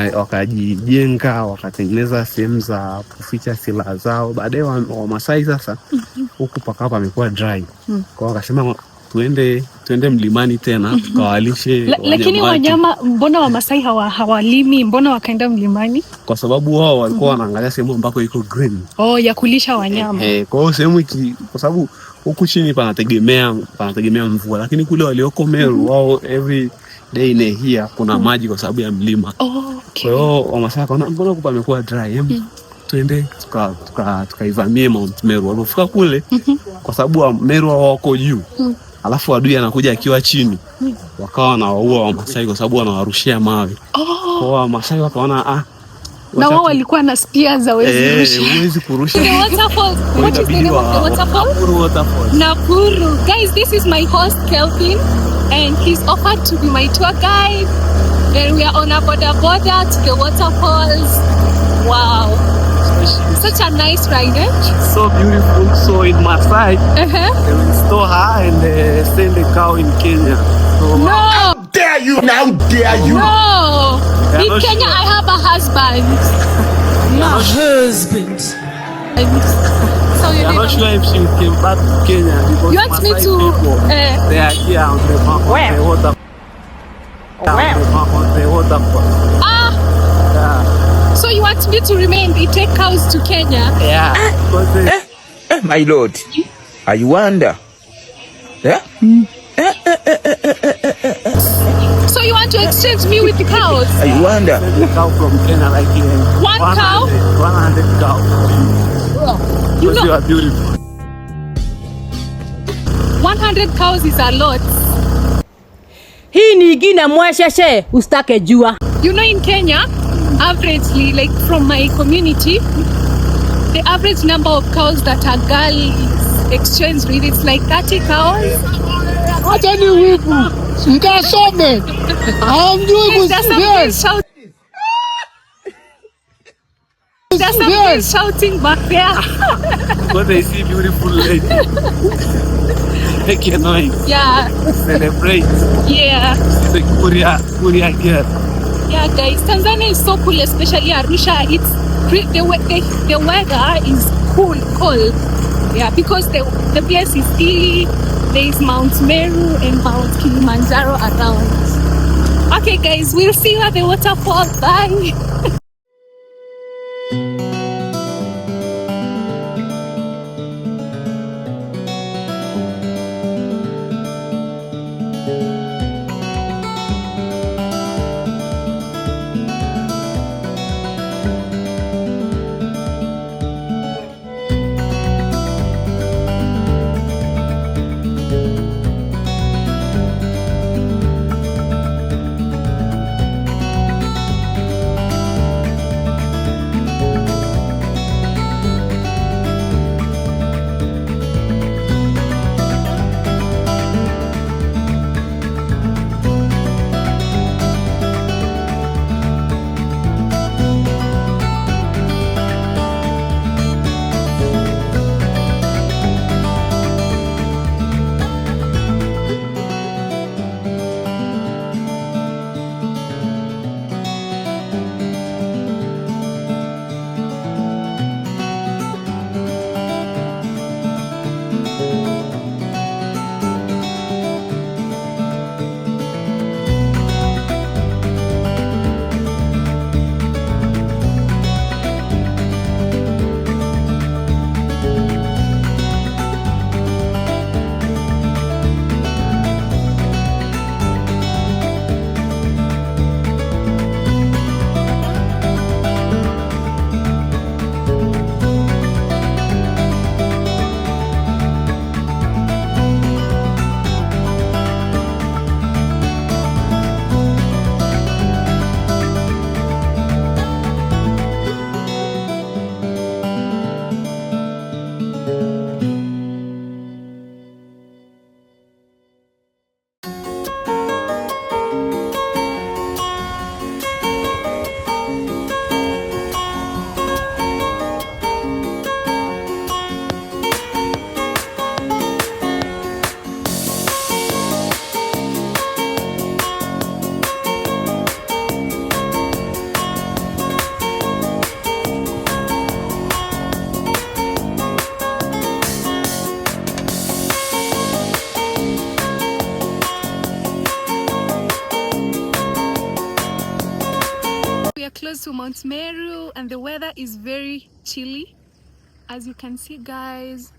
wakajijenga, wakatengeneza sehemu za kuficha silaha zao. Baadaye Wamasai sasa huku pakawa pamekuwa dry. Kwa wakasema tuende mlimani tena tukawalishe wanyama. Lakini wanyama, mbona Wamasai hawalimi? Mbona wakaenda mlimani? Kwa sababu wao walikuwa wanaangalia sehemu ambako iko green. Ya kulisha wanyama. Kwa hiyo sehemu kwa sababu huku chini panategemea mvua, lakini kule walioko Meru wao every day in a year kuna maji kwa sababu ya mlima. Kwa hiyo Wamasai wakaona mbona huku pamekuwa dry, tuende tukaivamie Mount Meru. Walipofika kule kwa sababu Meru wako juu, alafu adui anakuja akiwa chini, wakawa wanawaua Wamasai kwa sababu wanawarushia mawe. Kwa hiyo Wamasai wakaona na wao walikuwa na spears za huwezi kurusha. The waterfall. What is the name of the waterfall? Napuru waterfalls. Napuru. Guys, this is my host Kelvin, and he's offered to be my tour guide. And we are on a border to the waterfalls. Wow. Such a nice ride, eh? It's so beautiful. So in Masai, they will store her and send the cow in Kenya. So, no! How dare you! Now dare you! No! In Kenya, I have a husband. My husband. So I'm not sure if she came back to Kenya because you want Masai me to? People, they are here on the waterfall. On the waterfall. So you want me to remain? We take cows to Kenya? Yeah. My lord, are you wonder? Yeah? So you want to exchange me with the cows? Are you wonder? The cow from Kenya, like one cow? 100 cows. You know, you are beautiful. 100 cows is a lot. Hii ni ingine mwesheshe ustake jua. You know, in Kenya, averagely, like from my community, the average number of cows that a girl is exchanged with, it's like 30 cows. What are you people? I'm doing There's somebody shouting back there. Because they see beautiful lady. Make a noise. Yeah. Celebrate. Yeah. The Korea girl. Yeah, guys, Tanzania is so cool, especially Arusha. The weather is cold. Yeah, because the place is hilly. There is Mount Meru and Mount Kilimanjaro around. Okay, guys, we'll see you at the waterfall. Bye. to Mount Meru, and the weather is very chilly. As you can see, guys,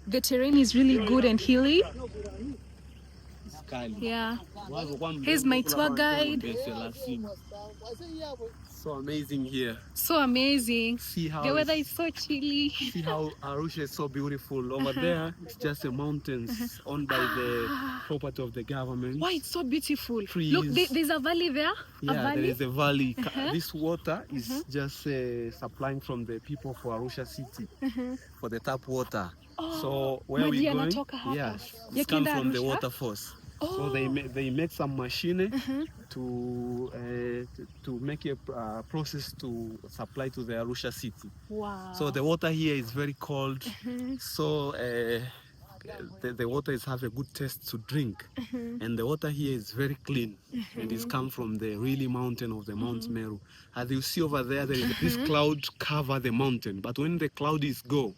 the terrain is really good and hilly. Yeah. Here's my tour guide. So amazing here. So amazing. See how the weather is so chilly. See how Arusha is so beautiful. Over there, it's just the mountains owned by the property of the government. Why it's so beautiful. Trees. Look, there's a valley there. Yeah, there is a valley. This water is just supplying from the people for Arusha city for the tap water. So where we going? Yes, it comes from the waterfalls. So they make some machine to make a process to supply to the Arusha city. Wow. So the water here is very cold. So the water have a good taste to drink, and the water here is very clean, and it's come from the really mountain of the Mount Meru. As you see over there, there is this cloud cover the mountain, but when the cloud is go,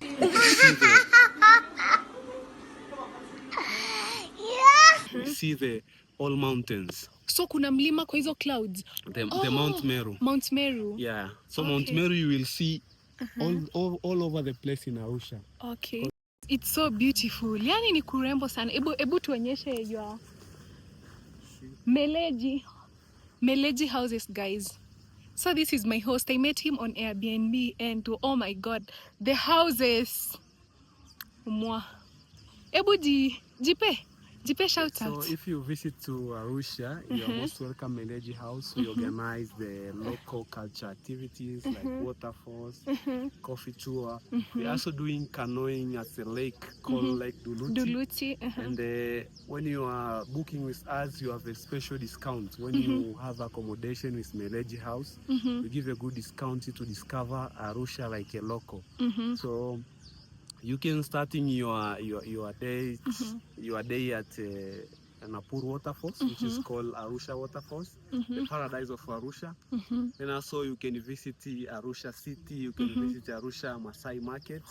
you see the all mountains. So kuna mlima kwa hizo clouds. The Mount Meru. Mount Meru. Yeah. So Mount Meru you will see all over the place in Arusha. Okay. It's so beautiful. Yani ni kurembo sana. Ebu tuonyeshe your Meleji houses, guys. So this is my host. I met him on Airbnb, and oh my god, the houses. Mwa. Ebu jipe shout out. So if you visit to Arusha, you are most welcome Meleji House. We organize the local culture activities like waterfalls, coffee tour. We're also doing canoeing at the lake called Lake Duluti. And when you are booking with us, you have a special discount. When you have accommodation with Meleji House, we give a good discount to discover Arusha like a local. So you can starting your day at Napuru waterfalls, which is called ARUSHA waterfalls, the paradise of Arusha. Then also you can visit Arusha city, you can visit Arusha Masai market.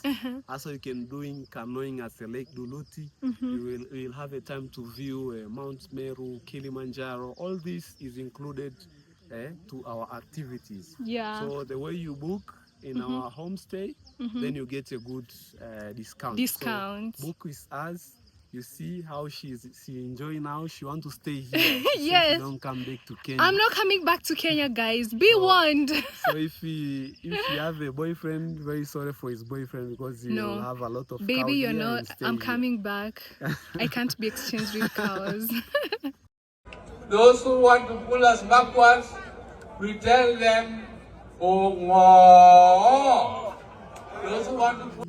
Also you can doing canoeing at the Lake Duluti. You will have a time to view Mount Meru, Kilimanjaro. All this is included to our activities. Yeah. So the way you book in our homestay, then you get a good discount. So book with us. You see how she enjoy now. She want to stay here. Yes. She don't come back to Kenya. I'm not coming back to Kenya, guys. Be warned. So if you have a boyfriend, very sorry for his boyfriend, because he will have a lot of baby, cows I'm coming back. I can't be exchanged with cows. Those who want to pull us backwards, we tell them, oh, no. Those who want to pull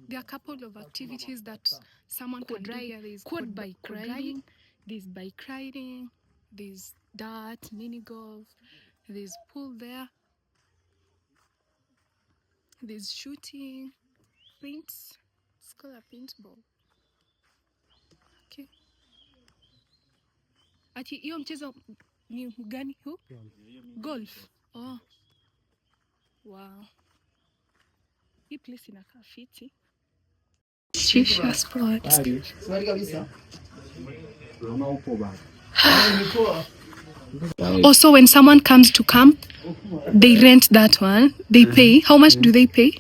There are a couple of activities that someone can do here. There's quad bike riding, there's bike riding, there's dart, mini golf, there's pool there, there's shooting, paints. It's called a paintball. Okay. Ati hiyo mchezo ni gani huu? Golf. Oh. Wow. Hii place inakaa fiti. Shisha spot. Also, when someone comes to camp, they rent that one. They pay. How much do they pay?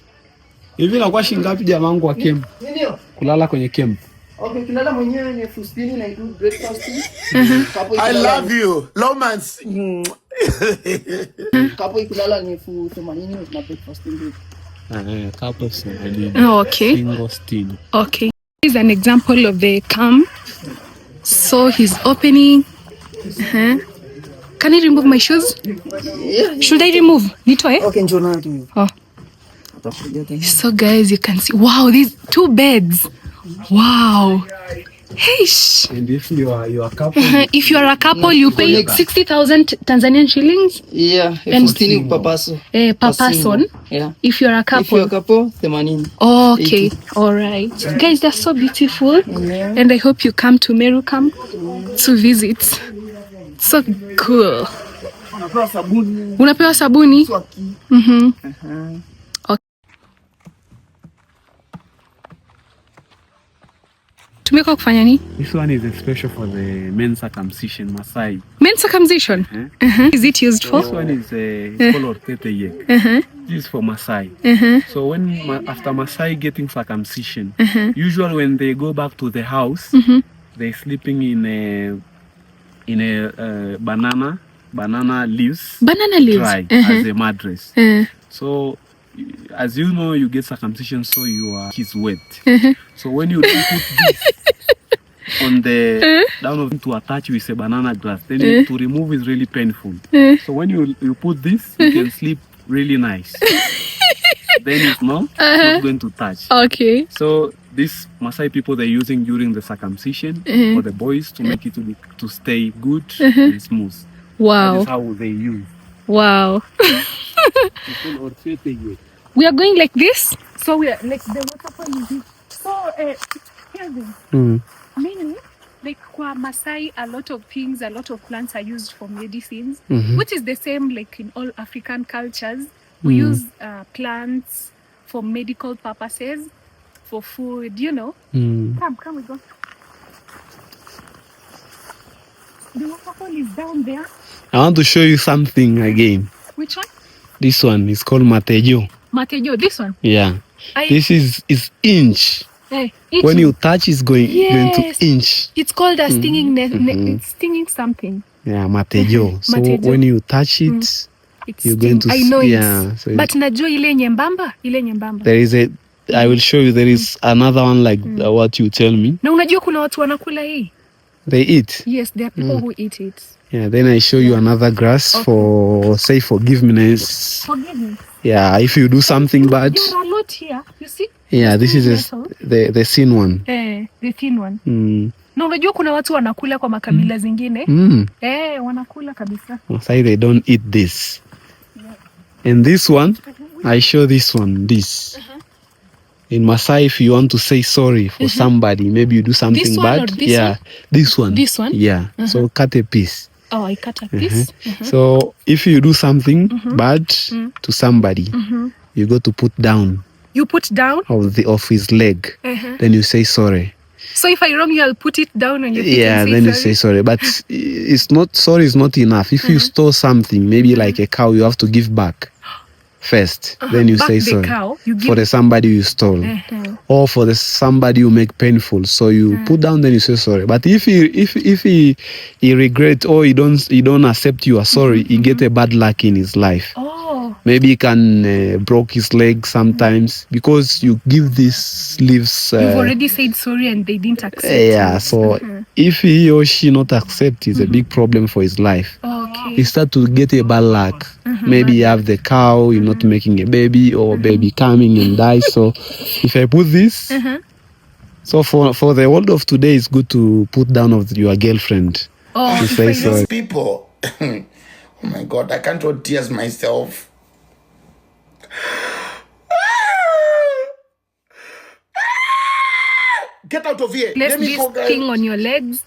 Hivi nakuwa shilingi ngapi jamaa wangu wa camp? Kulala kwenye camp. Okay, kulala mwenyewe ni $15 na include breakfast. I love you. Romance. Kapo kulala ni $80 na breakfast include. Couple Okay. Single still. Okay. Here's an example of the camp. So he's opening. Can I remove my shoes? Yeah. Should I remove? Nitoe? Okay, njoo na tu. Oh. So guys, you can see. Wow, these 2 beds. Wow. Hey. And if you are a couple, If you are a couple, you pay 60,000 Tanzanian shillings. Yeah, And 15 per person. Per person. Yeah. If you are a couple. If you're a couple, 80. Okay, all right. Guys, they're so beautiful. Yeah. And I hope you come to Meru Camp to visit. So cool. Unapewa sabuni? Tumeka kufanya nini? this one is special for the men's circumcision, Masai. Men's circumcision? Is it used for? This one is called Orteteye. This is for Masai. So when after Masai getting circumcision, usually when they go back to the house, they're sleeping in a banana leaves. Banana leaves. Dry as a mattress. So as you know, you get circumcision, so your kids wet. So when you put this on the down of to attach with a banana grass, then to remove is really painful. So when you put this, you can sleep really nice. Then it's not going to touch. Okay. So this Maasai people they're using during the circumcision for the boys to make it to stay good and smooth. Wow. That is how they use. Wow. We are going like this. So we are like the waterfall is this. So mainly like kwa Masai, a lot of plants are used for medicines, which is the same like in all African cultures. We use plants for medical purposes, for food, you know. Come we go. The waterfall is down there. I want to show you something again. Which one? This one is called Matejo. Matejo, this one? Yeah. This is inch. When you touch, it's going to inch. It's called a stinging it's stinging something. Yeah, Matejo. So when you touch it, you're going to I know it. Yeah. So but najua ile nyembamba. there is I will show you, there is another one like what you tell me. Na unajua kuna watu wanakula hii? They eat? Yes, there are people who eat it. Yeah, then I show you another grass for, say, forgiveness. Forgiveness? Yeah, if you do something bad. There are a lot here, you see? Yeah, this is the thin one. The thin one. Na unajua kuna watu wanakula kwa makabila zingine? Wanakula kabisa. Say they don't eat this. And this one, I show this one, this. In Maasai, if you want to say sorry for somebody, maybe you do something this one bad. Or this one? This one. This one? Yeah. So cut a piece. Oh, I cut a piece. So if you do something bad to somebody, you go to put down. You put down? Of his leg. Then you say sorry. So if I wrong you, I'll put it down on your feet and say then sorry. You say sorry. But sorry is not enough. If you stole something, maybe like a cow, you have to give back first. Then you say sorry. Cow, for the somebody you stole. Or for the somebody you make painful. So you put down, then you say sorry. But if he regret or he don't accept you are sorry, he get a bad luck in his life. Oh. maybe he can broke his leg sometimes because you give these leaves. You've already said sorry and they didn't accept. Yeah, so if he or she not accept, it's a big problem for his life. Okay. He start to get a bad luck. Maybe you have the cow, you're not making a baby, or baby coming and die. So if I put this, so for the world of today, it's good to put down of your girlfriend. To say so. These people. Oh my God, I can't hold tears myself. Get out of here. Let this thing on your legs,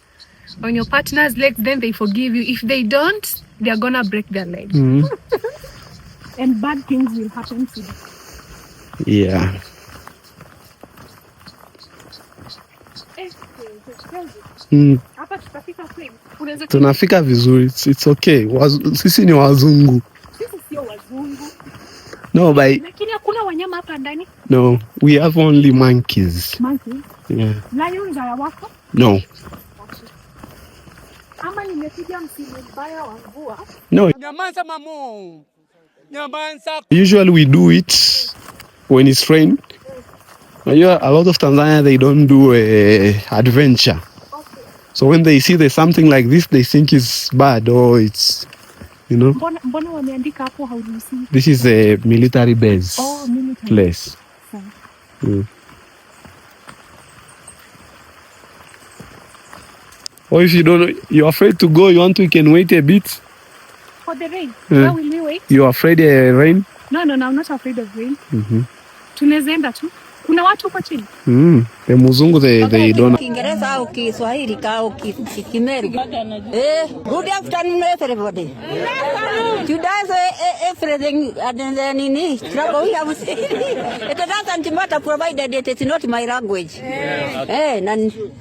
on your partner's legs, then they forgive you. If they don't, they're gonna break their legs. And bad things will happen to them. Yeah. Tunafika vizuri. It's okay. Sisi ni wazungu. Sisi sio wazungu. No, but Lakini hakuna wanyama hapa ndani? No, we have only monkeys. Monkeys? Yeah. Lions are wako? No. Ama nimekuja msimu mbaya wa mvua? No. Nyamanza mamu. Nyamanza. Usually we do it when it's rain. A lot of Tanzania, they don't do adventure. Okay. So when they see there's something like this, they think it's bad or it's, you know. Mbona wameandika hapo hauruhusi? This is a military base place. Or if you're afraid to go, you can wait a bit. For the rain? Where will we wait? You're afraid of rain? No, I'm not afraid of rain. Tunaweza enda tu. Kuna watu huko chini? The muzungu they don't. Kiingereza au Kiswahili au Kimeru. Good afternoon everybody. Today everything and then in trouble we have seen. It doesn't matter provided it is not my language. Na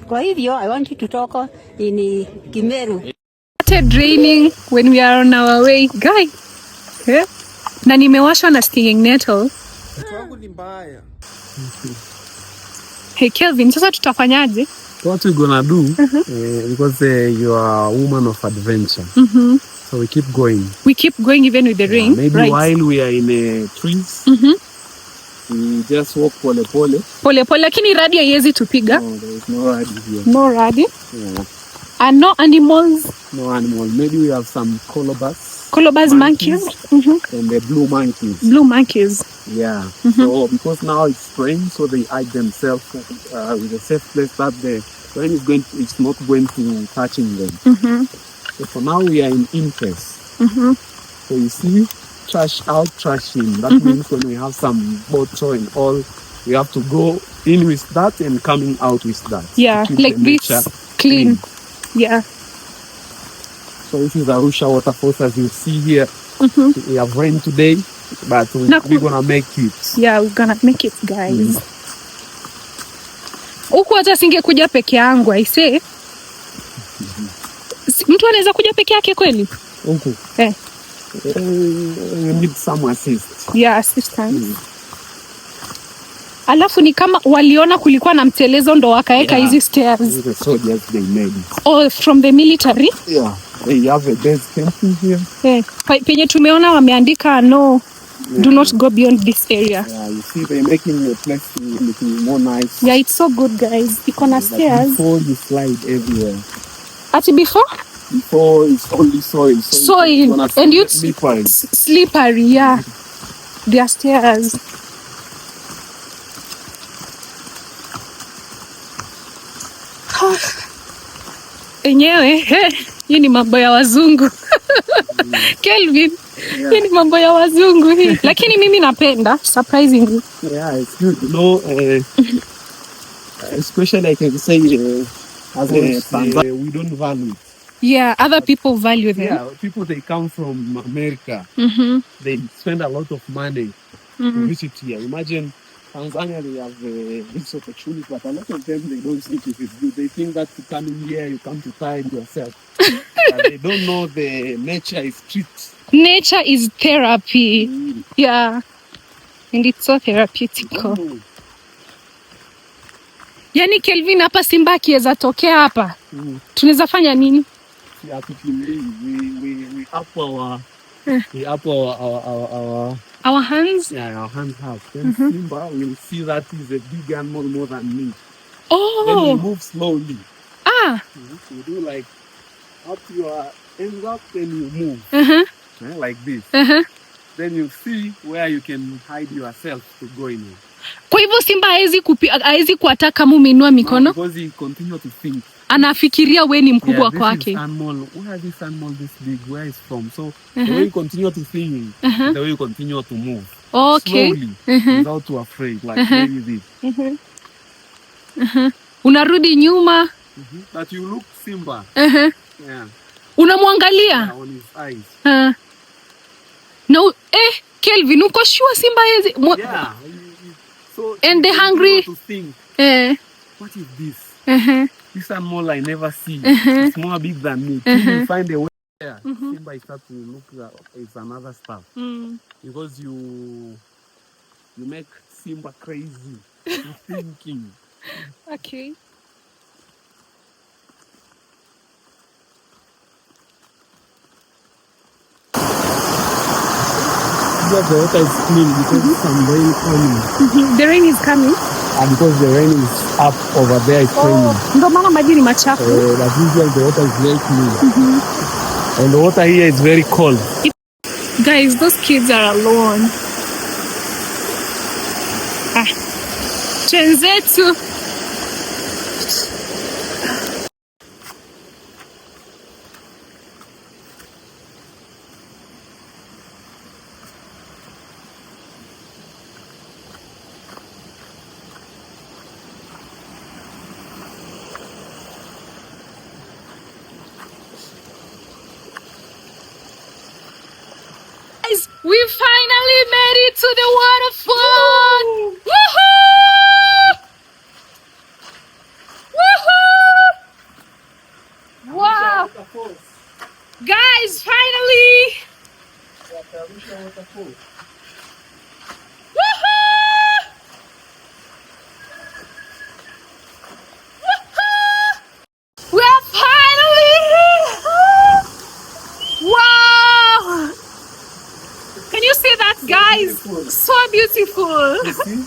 kwa hivyo I want you to talk in Kimeru. It started raining when we are on our way. Guy. Na nimewashwa na stinging nettle. Wangu ni mbaya. Hey Kelvin, sasa tutafanyaje? What we're gonna do, because you are a woman of adventure, so we keep going. We keep going even with the rain. Maybe while we are in trees, we just walk pole pole. Pole pole, lakini radi haiwezi tupiga. No, there is no radi here. No radi. Yeah. And no animals. No animals. Maybe we have some Colobus monkeys. And the blue monkeys. Blue monkeys. Yeah. So because now it's spring, so they hide themselves with a safe place that the rain it's not going to touching them. So for now we are in interest. So you see, trash out, trash in. That means when we have some bottle and all, we have to go in with that and coming out with that. Yeah, like this clean. Yeah. So this is ARUSHA Waterfalls, as you see here. We have rain today, but we're gonna make it. Yeah, we're gonna make it, guys. Huku hata singekuja peke yangu, I say. Mtu anaweza kuja peke yake kweli? Huku. We need some assist. Yeah, assistance. Alafu ni kama waliona kulikuwa na mtelezo ndo wakaeka hizi stairs. The soldiers, they made it. Oh, from the military? Yeah. They have a base camping here. Penye tumeona wameandika no, do not go beyond this area. Yeah, you see they're making the place looking more nice. Yeah, it's so good, guys. Iko na stairs. Before you slide everywhere. Ati before? Before it's only soil. Soil. And it's slippery, yeah. There are stairs. Enyewe, hii ni mambo ya wazungu. Kelvin, hii ni mambo ya wazungu hii. Lakini mimi napenda, surprisingly. Yeah, it's good. You know, especially I can say as we don't value it. Yeah, other people value them. Yeah, people they come from America. They spend a lot of money to visit here. Imagine Tanzania, they have this opportunity, but a lot of them, they don't think it is good. They think that to come in here, you come to find yourself. But they don't know the nature is treat. Nature is therapy. Yeah. And it's so therapeutic. Yani Kelvin, hapa simba akiweza tokea hapa. Tunaweza fanya nini? We up the upper Our hands. yeah, our hands have. Then Simba will see that is a big animal more than me. Then Oh. we move slowly. Ah. You do like up your ends up, then you move like this. Then you see where you can hide yourself to go in. Kwa hivyo simba haezi kuataka kama umeinua mikono? No, because he continue to think. Anafikiria we ni mkubwa kwake. This animal, where this animal this big, where is from? So the way you continue to think, the way you continue to move. Okay. Slowly, without too afraid, like maybe this. Unarudi nyuma. But you look Simba. Yeah. Unamwangalia? Yeah, on his eyes. No, Kelvin, uko sure Simba haezi? Yeah. So and the hungry. To think, what is this? This animal I never see. It's more big than me. You find a way there. Simba is start to look at it's another stuff. Because you make Simba crazy. Thinking. Okay. The water is clean because some rain coming. The rain is coming? And because the rain is up over there, it's raining. Ndo maana maji ni machafu. But usually the water is very clean. And the water here is very cold. Guys, those kids are alone. Twenzetu. We finally made it to the waterfall! Woohoo! Woohoo! Wow! Guys, finally! ARUSHA Waterfall. Woohoo! Woohoo! We're finally here! Wow! Can you see that, guys? So beautiful. You see?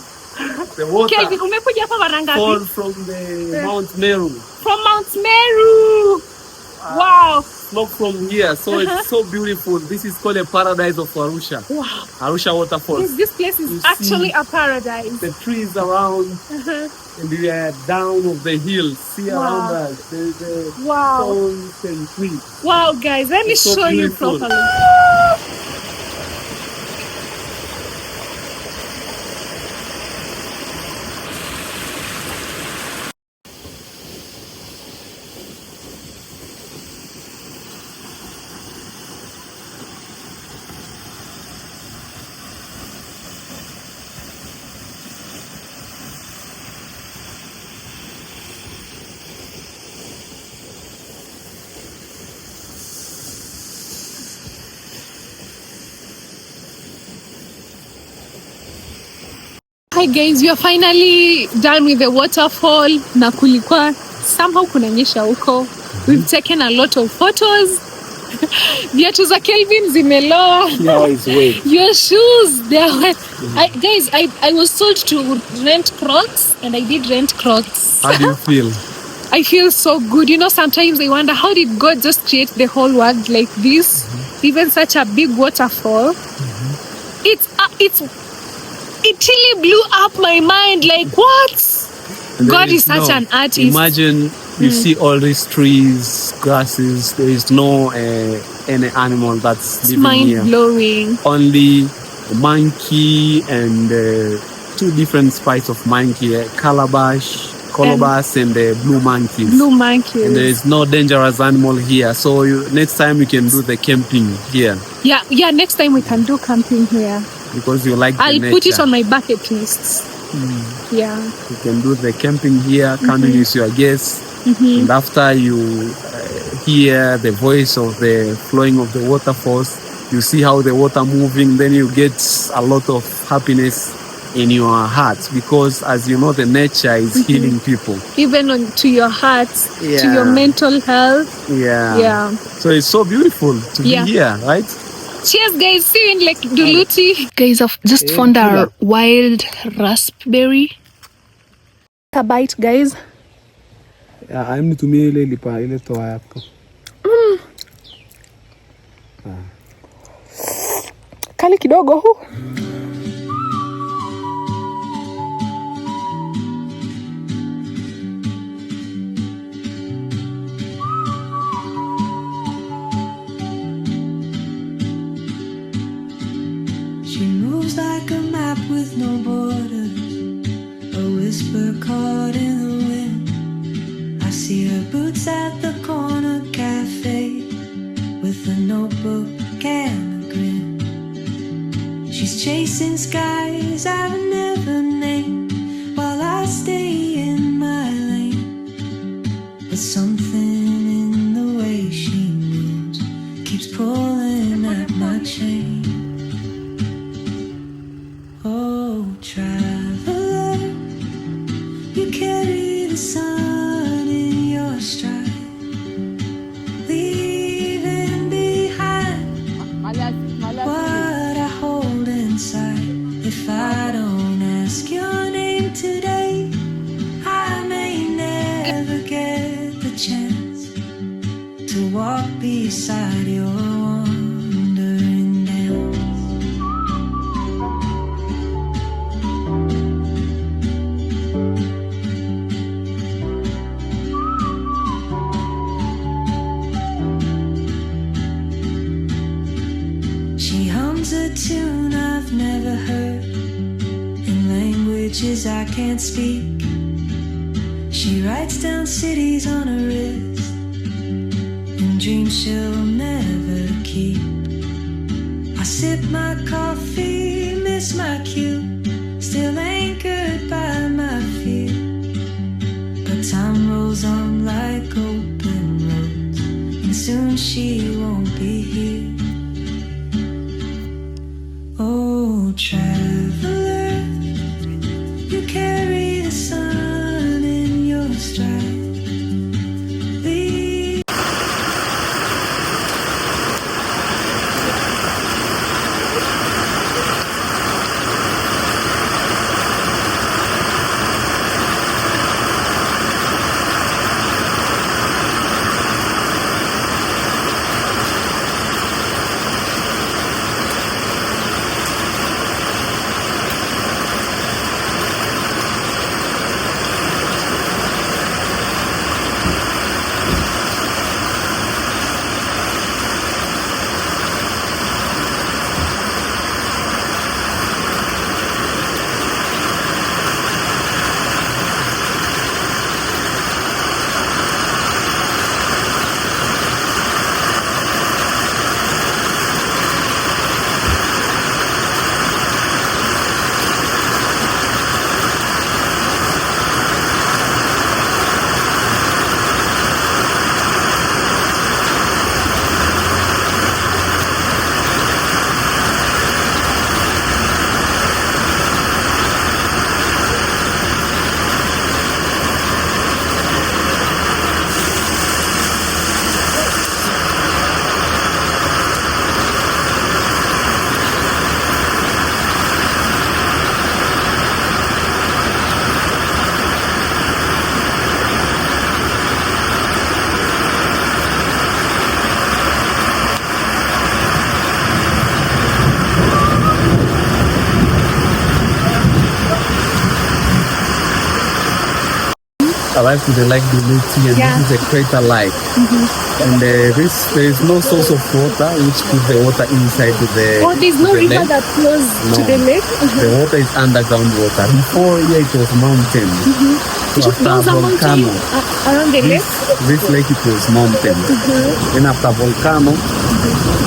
The water umekuja hapa mara ngapi? fall from the Mount Meru. From Mount Meru. Wow. Not from here. So it's so beautiful. This is called a paradise of Arusha. Wow. ARUSHA Waterfall. This place is actually a paradise. The trees around and we are down of the hills. See around us. There's stones and trees. Wow, guys. Let me show you properly. Hi guys, we are finally done with the waterfall. Na kulikuwa somehow kunanyesha huko. We've taken a lot of photos. Viatu za Kelvin zimeloa. Now it's wet. Your shoes, they are wet. Guys, I was told to rent Crocs and I did rent Crocs. How do you feel? I feel so good. You know, sometimes I wonder how did God just create the whole world like this? Even such a big waterfall. It really blew up my mind. Like, what? God is such an artist. Imagine you see all these trees, grasses. There is no any animal that's living here. Mind blowing. Only a monkey and two different species of monkey: calabash and the blue monkeys. Blue monkeys. And there is no dangerous animal here. So next time you can do the camping here. Yeah. Next time we can do camping here. Because you like I'll the nature. put it on my bucket list. Yeah. You can do the camping here, coming with your guests. And after you hear the voice of the flowing of the waterfalls, you see how the water moving, then you get a lot of happiness in your heart. Because as you know, the nature is healing people. Even to your heart, to your mental health. Yeah. So it's so beautiful to be here, right? Cheers, guys. See you in like Duluti. Guys, I've just found a wild raspberry. A bite, guys. Yeah, nitumie ile lipa ile toa yako. Kali kidogo huu. She moves like a map with no borders, a whisper caught in the wind. I see her boots at the corner cafe with a notebook and a grin. She's chasing skies I've never named while I stay in my lane. But something in the way she moves keeps pulling at my chain. Oh, traveler, you carry the sun in your stride, leaving behind what I hold inside. If I don't ask your name today, I may never get the chance to walk beside your wandering dance. She hums a tune I've never heard in languages I can't speak. She writes down cities on her wrist and dreams she'll never keep. I sip my coffee, miss my cue, still anchored by my fear. But time rolls on like open roads, and soon she won't be here. Oh, traveler, you carry the sun in your stride. Arrived to the Lake Duluti, and this is a crater lake. And there is no source of water which puts the water inside to the. Oh, there's no river lake. that flows to the lake. The water is underground water. Before here it was mountain. So after There was a volcano, mountain around the lake. this lake it was mountain. Then after volcano,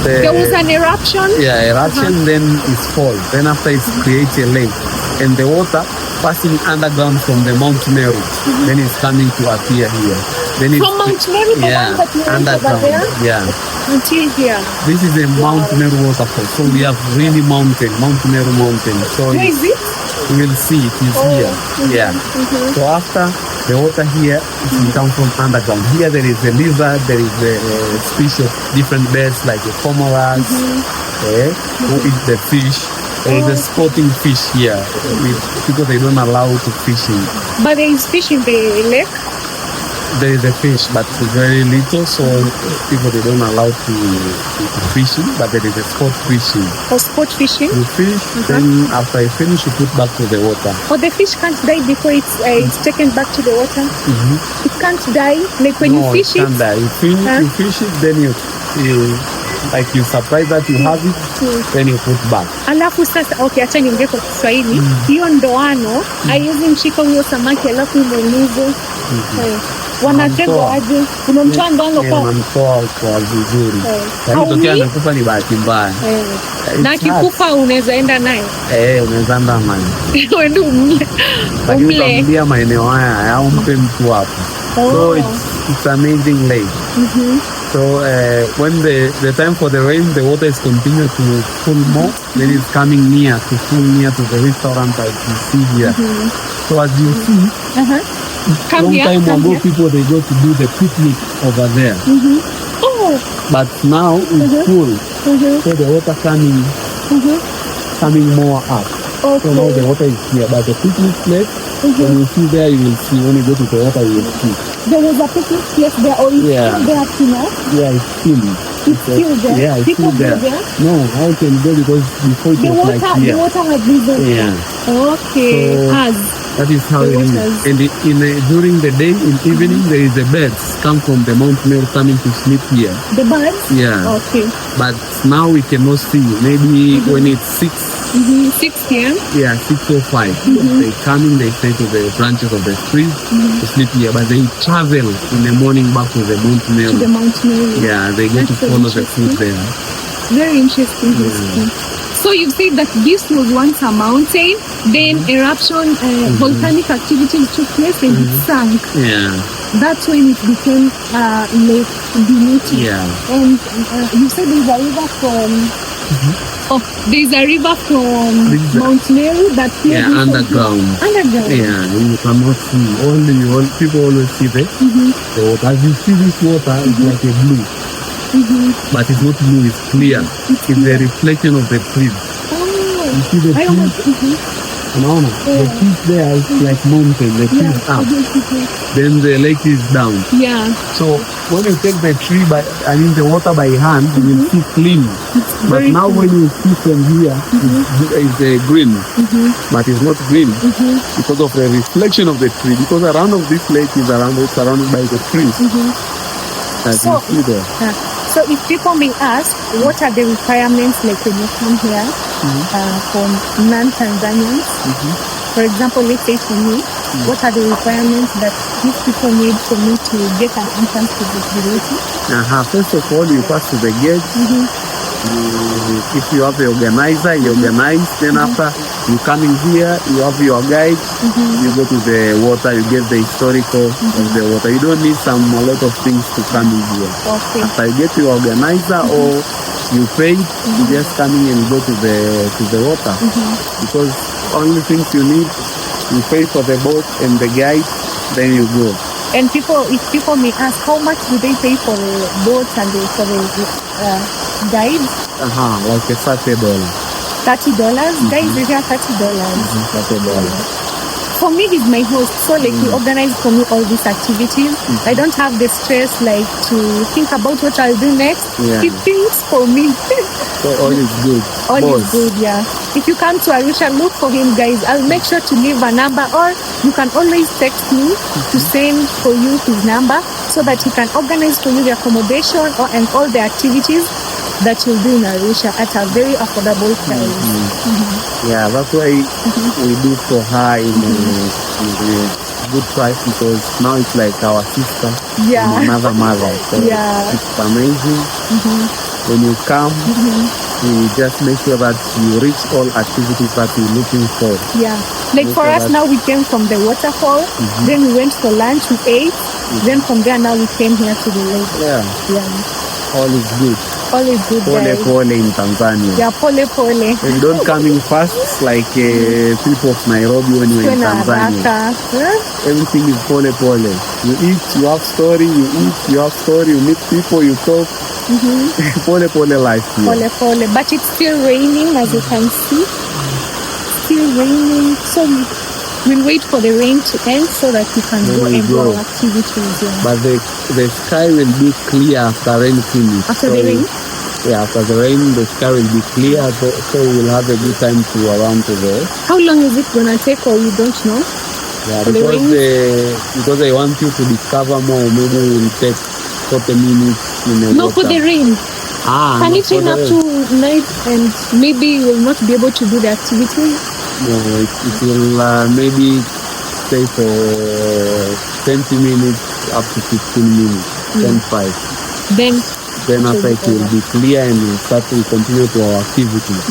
There was an eruption. yeah, eruption, then it's fall. Then after it creates a lake, and the water passing underground from the Mount Meru, then it's coming to appear here. Then it's From Mount Meru, the one that you went over there? Yeah. Until here. This is a Mount Meru waterfall. So we have really Mount Meru mountain. So Where is it? you will see it is here. Yeah. So after the water here, it will come from underground. Here there is a lizard, there is a species of different birds like the cormorants, who eat the fish. There is a sporting fish here. People, they don't allow to fish in. But there is fish in the lake? There is a fish, but it's very little, so people, they don't allow to fish in, but there is a sport fishing. For sport fishing? You fish, then after you finish, you put back to the water. Or the fish can't die before it's taken back to the water? It can't die? Like when you fish it? No, it can't die. You fish it, then you like you surprise that you have it, then you put back. Alafu sasa, okay, acha niongee kwa Kiswahili. Hiyo ndoano, haiwezi mshika huyo samaki alafu imuulize. Wanategwa aje? Unamtoa ndoano kwa? Unamtoa kwa vizuri. Tokea amekufa ni bahati mbaya. Na akikufa unaweza enda naye? Unaweza enda naye. Uende umle. Utamlia maeneo haya au mpe mtu hapo. So it's amazing lake. So when the time for the rain, the water is continuing to full more. Then it's coming near to the restaurant that you see here. So as you see, long time ago, people, they go to do the picnic over there. But now it's full. So the water coming more up. So now the water is here. But the picnic place, when you see there, you will see. When you go to the water, you will see. There was a picnic place there, or it's still there up to now? Yeah, it's still. It's still there? Yeah, it's people still there. No, how can go because before it was like here. The water has risen. Yeah. Okay. So, that is how it is. And during the day, in evening, there is a birds come from the Mount Meru coming to sleep here. The birds? Yeah. Okay. But now we cannot see. Maybe when it's 6. 6 p.m.? Yeah, 6:05. They coming, they stay to the branches of the trees to sleep here. But they travel in the morning back to the Mount Meru. To the Mount Meru. Yeah, they go to follow the food there. Very interesting. So you said that this was once a mountain, then eruption, volcanic activity took place and it sank. Yeah. That's when it became Lake Duluti. Yeah. And you said there's a river from... there's a river from Mount Meru that flows underground. Underground. Yeah, you cannot see. People always see the water. As you see this water, it's like a blue. But it's not blue, it's clear. It's the reflection of the trees. You see the trees? The trees there is like mountain, the trees up. Then the lake is down. Yeah. So when you take the the water by hand, you will see clean. But now when you see from here, it's green. But it's not green because of the reflection of the tree. Because around of this lake is surrounded by the trees. As you see there. So if people may ask, what are the requirements like when you come here from non-Tanzanians? For example, let's say for me, what are the requirements that these people need for me to get an entrance to the Duluti? First of all, you pass to the gate. If you have the organizer, you organize. Then after you come in here, you have your guide. You go to the water, you get the historical of the water. You don't need a lot of things to come in here. Okay. After you get your organizer or you pay, you just come in and go to the water. Because only things you need, you pay for the boat and the guide, then you go. And if people may ask, how much do they pay for the boats and for the guides? Like $30. $30? Guys, they have $30. $30. For me, he's my host, so like he organized for me all these activities. I don't have the stress like to think about what I'll do next. He thinks for me. So all is good. All is good, yeah. If you come to Arusha, look for him, guys. I'll make sure to leave a number, or you can always text me to send for you his number so that he can organize for you the accommodation and all the activities that you'll do in Arusha at a very affordable price. Yeah, that's why we do for her in a good price, because now it's like our sister and another mother. So it's amazing. When you come, we just make sure that you reach all activities that you're looking for. Yeah, like for us now, we came from the waterfall, then we went for lunch, we ate, then from there now we came here to the lake. Yeah. All is good. All is good, guys. Pole in Tanzania. Yeah, pole. And don't come in fast like people of Nairobi when you're in Tanzania. Everything is pole. You eat, you have story, you eat, you have story, you meet people, you talk. Pole pole life here. Pole pole, but it's still raining, as you can see. Still raining, so we'll wait for the rain to end so that we can go and do our activities. Yeah. But the sky will be clear after rain finish. After the rain? Yeah, after the rain, the sky will be clear, so we'll have a good time to around to there. How long is it gonna take, or you don't know? Yeah, because I want you to discover more. Maybe it will take 40 minutes in a No, for the rain. Can it rain up to night and maybe you will not be able to do the activity? No, it will maybe stay for 20 minutes up to 15 minutes, 10-5. Then after it will be clear and we'll start to continue to our activities.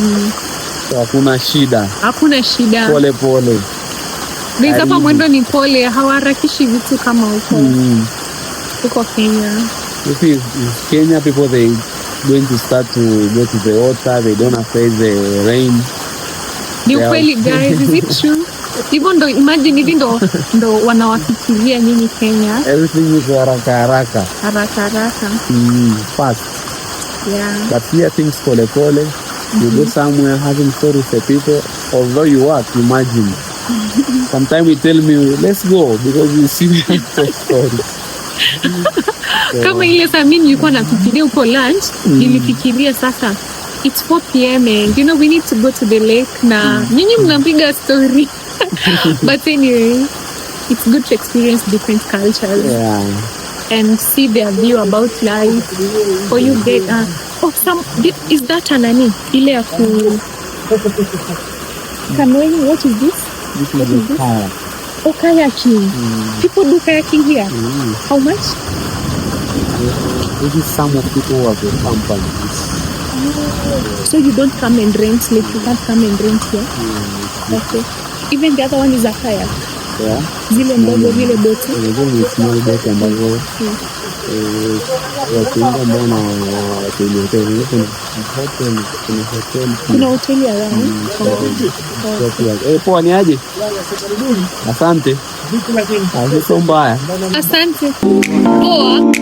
So hakuna shida. Hakuna shida. Pole pole. Because hapa mwendo ni pole, hawarakishi vitu kama huko Kenya. This is Kenya, people they going to start to go to the water, they don't face the rain. Ni ukweli guys, is it true? Even though imagine hivi ndo wanawafikiria nini Kenya. Everything is haraka. Fast. Yeah. But here things pole pole. You go somewhere having stories for people. Although you work, imagine. Sometimes you tell me, let's go because you see me stories. Kama ile saa mimi nilikuwa nafikiria uko lunch, nilifikiria sasa it's 4 p.m. and you know we need to go to the lake na nyinyi mnapiga story. But anyway, it's good to experience different cultures and see their view about life. Or you get is that anani ile ya ku canoeing? What is this? This is a kayak. Oh, kayaking. People do kayaking here. How much? This is some of people who have the companies. So you don't come and rent, like you can't come and rent here? Okay. Even the other one is a kayak? Yeah. Zile ndogo, zile boti? Zile small boat ambazo wakienda mbona kwenye hoteli. Kuna hoteli around? Poa ni aje? Asante. Sio mbaya. Asante. Poa.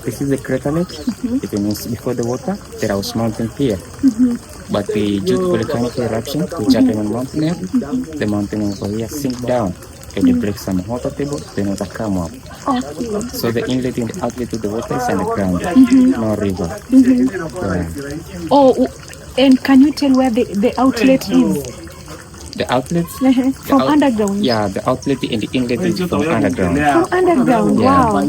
This is the crater lake. It means before the water, there was mountain here. But due to volcanic eruption, which happened on Mount Neb, the mountain over here sink down. And they break some water tables, then water come up. So the inlet and the outlet to the water is underground, no river. Yeah. Oh, and can you tell where the outlet is? The outlet? From underground? Yeah, the outlet and the inlet is from underground. From underground, wow.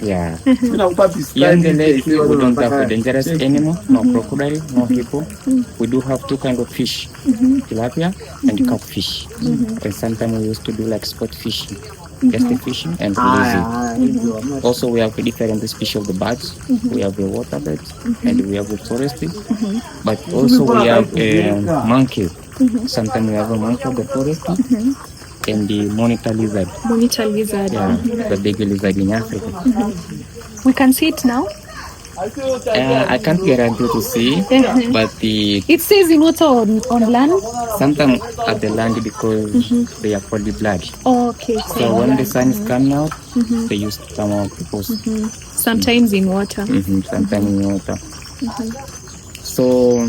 Yeah. Here in the lake, we don't have a dangerous animal, no crocodile, no hippo. We do have 2 kinds of fish, tilapia and catfish. And sometimes we used to do like sport fishing, just the fishing and lazy. Also, we have a different species of the birds. We have the water birds and we have the forestry. But also we have a monkey. Sometimes we have a monkey of the forest and the monitor lizard. Monitor lizard. Yeah, the big lizard in Africa. We can see it now? I can't guarantee to see, but it stays in water on land? Sometimes at the land because they are for the blood. Oh, okay. So when the sun is coming out, they used to come out because sometimes in water. Sometimes in water. So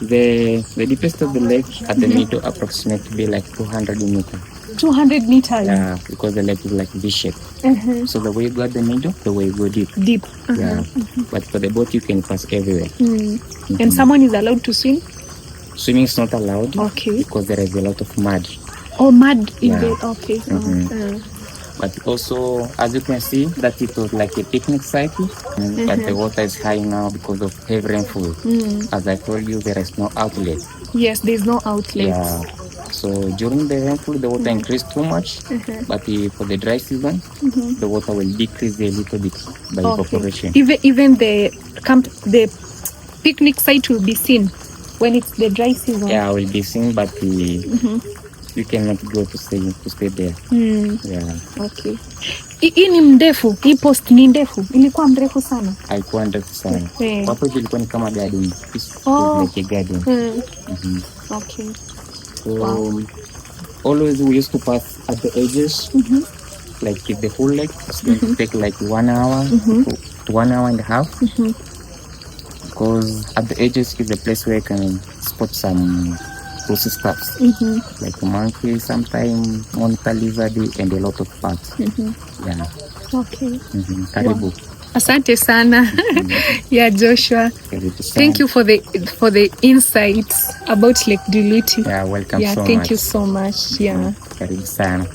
the deepest of the lake at the middle approximately like 200 meters. 200 meters? Yeah, because the lake is like V-shaped. So the way you go at the middle, the way you go deep. Deep. Yeah. But for the boat, you can pass everywhere. And someone is allowed to swim? Swimming is not allowed. Okay. Because there is a lot of mud. Oh, mud in there. Okay. But also, as you can see, that it was like a picnic site. But the water is high now because of heavy rainfall. As I told you, there is no outlet. Yes, there is no outlet. Yeah. So during the rainfall, the water increased too much. But for the dry season, the water will decrease a little bit by evaporation. Even the picnic site will be seen when it's the dry season. Yeah, will be seen, but you cannot go to stay there. Yeah. Okay. Hii ni mrefu, hii post ni ndefu, ilikuwa mrefu sana. Haikuwa ndefu sana. Hapo ilikuwa ni kama garden. Like a garden. Okay. So always we used to pass at the edges. Like the whole lake. It's going to take like 1 hour to 1 hour and a half. Because at the edges is the place where you can spot some process stuffs. Like monkey, sometimes monitor lizard, and a lot of bats. Yeah. Okay. Karibu. Asante sana. Yeah, Joshua. Thank you for the insights about Lake Duluti. Yeah, welcome so much. Thank you so much. Yeah. Karibu sana.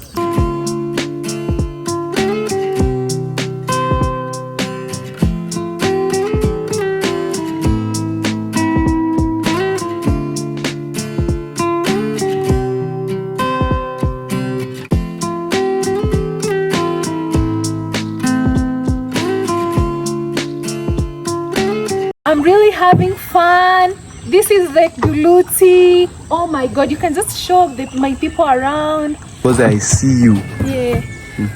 I'm really having fun. This is Lake Duluti. Oh my God, you can just show my people around. Because I see you. Yeah.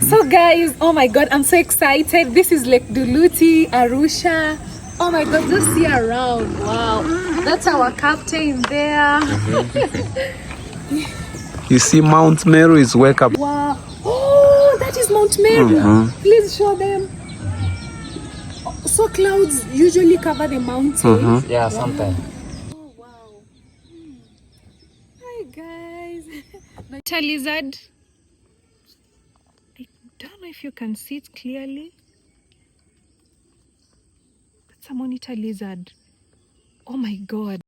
So guys, oh my God, I'm so excited. This is Lake Duluti, Arusha. Oh my God, just see around. Wow. That's our captain there. You see Mount Meru is wake up. Wow. Oh, that is Mount Meru. Please show them. So clouds usually cover the mountain. Yeah, sometimes. Oh wow. Hi guys. Monitor lizard. I don't know if you can see it clearly. That's a monitor lizard. Oh my God.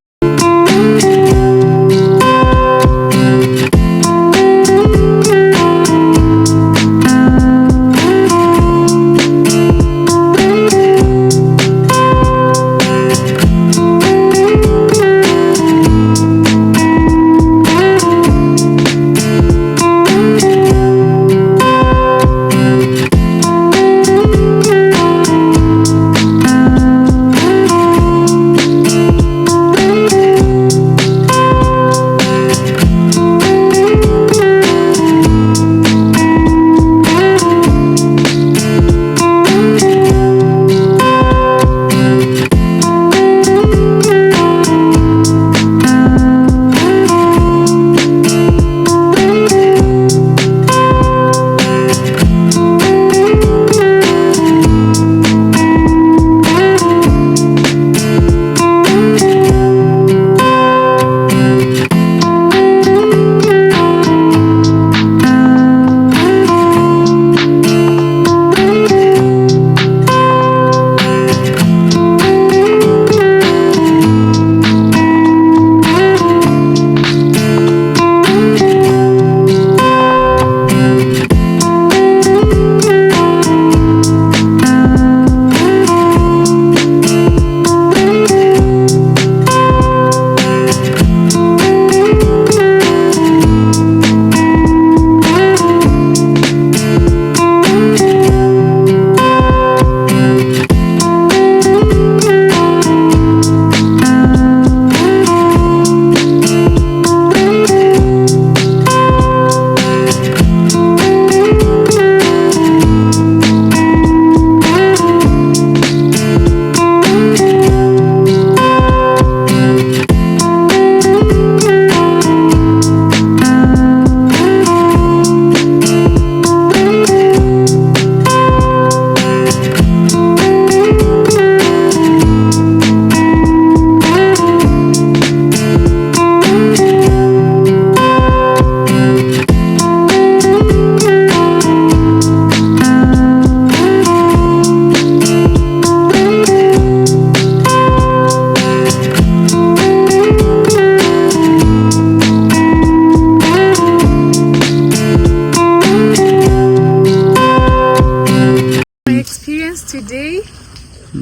Today,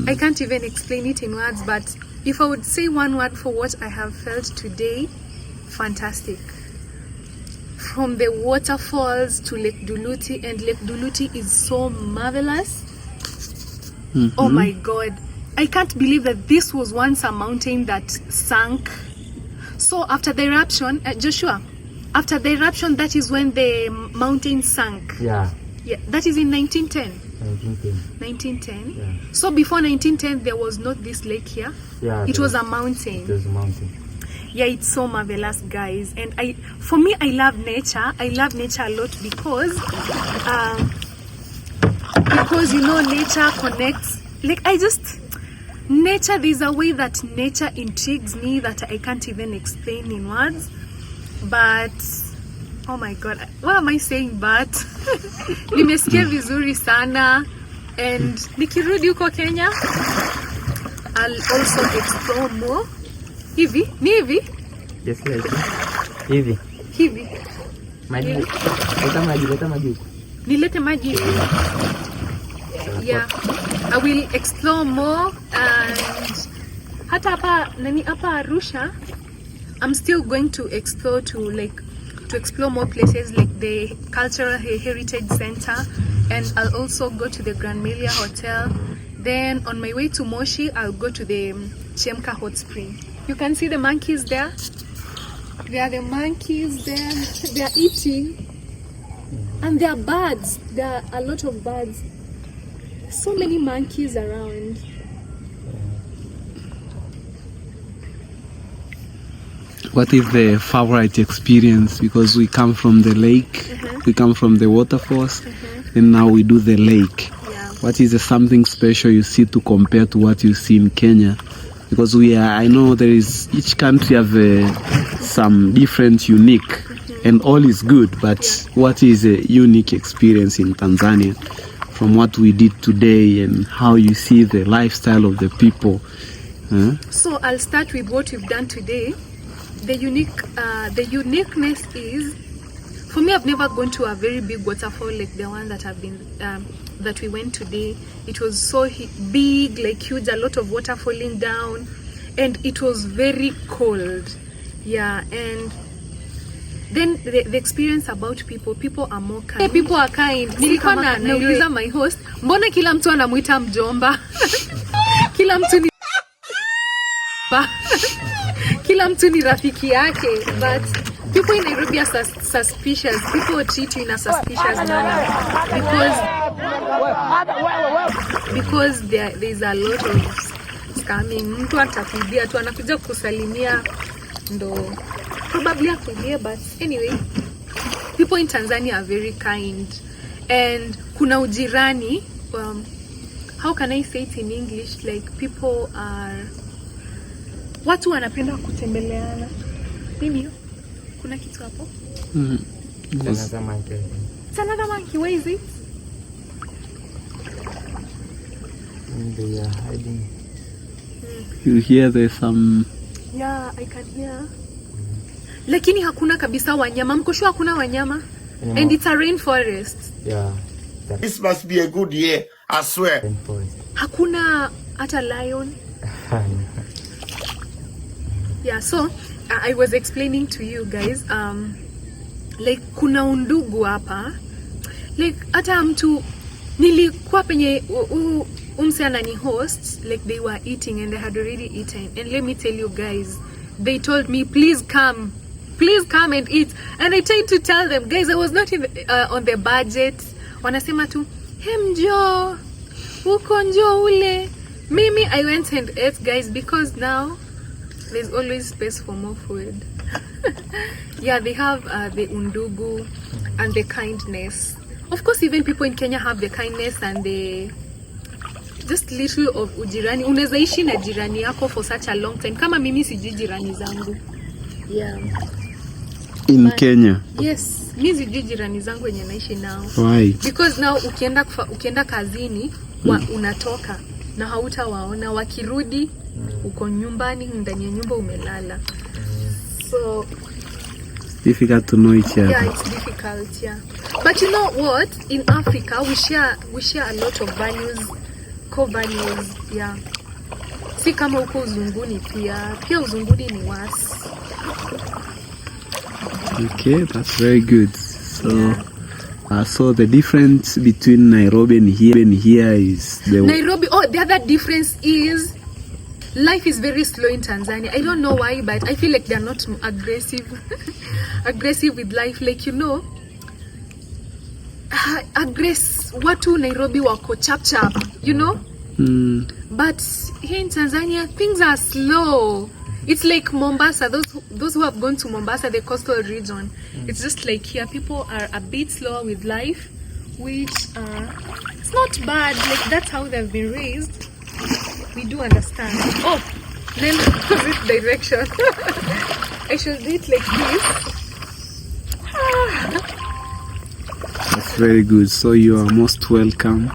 I can't even explain it in words, but if I would say one word for what I have felt today, fantastic. From the waterfalls to Lake Duluti, and Lake Duluti is so marvelous. Oh my God, I can't believe that this was once a mountain that sank. So after the eruption, Joshua, After the eruption, that is when the mountain sank. Yeah. Yeah, that is in 1910. 1910. Yeah. So before 1910, there was not this lake here. Yeah. It was a mountain. It was a mountain. Yeah, it's so marvelous, guys. And for me, I love nature. I love nature a lot because you know, nature connects. Like nature. There's a way that nature intrigues me that I can't even explain in words. But oh my God, what am I saying? But nimesikia vizuri sana, and nikirudi huko Kenya, I'll also explore more. Hivi? Ni hivi? Yes, yes. Hivi. Hivi. Maji. Leta maji. Nilete maji. Yeah. I will explore more, and hata hapa Arusha, I'm still going to explore to explore more places like the Cultural Heritage Center, and I'll also go to the Grand Melia Hotel. Then on my way to Moshi, I'll go to the Chemka Hot Spring. You can see the monkeys there. There are the monkeys there. They are eating. And there are birds. There are a lot of birds. So many monkeys around. What is the favorite experience? Because we come from the lake, we come from the waterfalls, and now we do the lake. Yeah. What is something special you see to compare to what you see in Kenya? Because I know there is, each country have some different unique, and all is good, but what is a unique experience in Tanzania from what we did today and how you see the lifestyle of the people? So I'll start with what we've done today. The uniqueness is, for me, I've never gone to a very big waterfall like the one that that we went today. It was so big, like huge, a lot of water falling down, and it was very cold. Yeah, and then the experience about people are more kind. People are kind. Nilikuwa nauliza my host, mbona kila mtu anamuita mjomba? Kila mtu ni kila mtu ni rafiki yake, but people in Nairobi are suspicious. People treat you in a suspicious manner because there's a lot of scamming. Mtu atakuibia tu, anakuja kukusalimia ndo probably akuibia, but anyway, people in Tanzania are very kind, and kuna ujirani. How can I say it in English? Like, people are, watu wanapenda kutembeleana. Nini? Kuna kitu hapo? It's another monkey. It's another monkey. Where is it? They are hiding. You hear there's some... Yeah, I can hear. Lakini hakuna kabisa wanyama. Mko sure hakuna wanyama? Anymore. And it's a rainforest. Yeah. This must be a good year, I swear. Rainforest. Hakuna hata lion. Yeah, so I was explaining to you guys, like kuna undugu hapa, like hata mtu nilikuwa penye umse anani host, like they were eating and they had already eaten, and let me tell you guys, they told me please come and eat, and I tried to tell them, guys, I was not in on the budget. Wanasema tu njoo uko njoo ule. Mimi I went and ate, guys, because now there's always space for more food. Yeah, they have the undugu and the kindness. Of course, even people in Kenya have the kindness and the just little of ujirani. Unaweza ishi na jirani yako for such a long time. Kama mimi sijui jirani zangu. Yeah. In Kenya? Yes, mimi sijui jirani zangu wenye naishi nao. Why? Because now ukienda kazini, unatoka na hautawaona, wakirudi uko nyumbani, ndani ya nyumba umelala. So difficult to know each other. Yeah, it's difficult, yeah. But you know what? In Africa, we share a lot of values, core values, yeah. Si kama uko uzunguni pia uzunguni ni wasi. Okay, that's very good. So yeah. So the difference between Nairobi and here is the Nairobi. Oh, the other difference is, life is very slow in Tanzania. I don't know why, but I feel like they're not aggressive aggressive with life, like, you know, watu Nairobi wako chap chap, you know. But here in Tanzania things are slow. It's like Mombasa, those who have gone to Mombasa, the coastal region, it's just like here people are a bit slower with life, which it's not bad, like that's how they've been raised. We do understand. Oh, then opposite direction. I should do it like this. That's very good. So you are most welcome.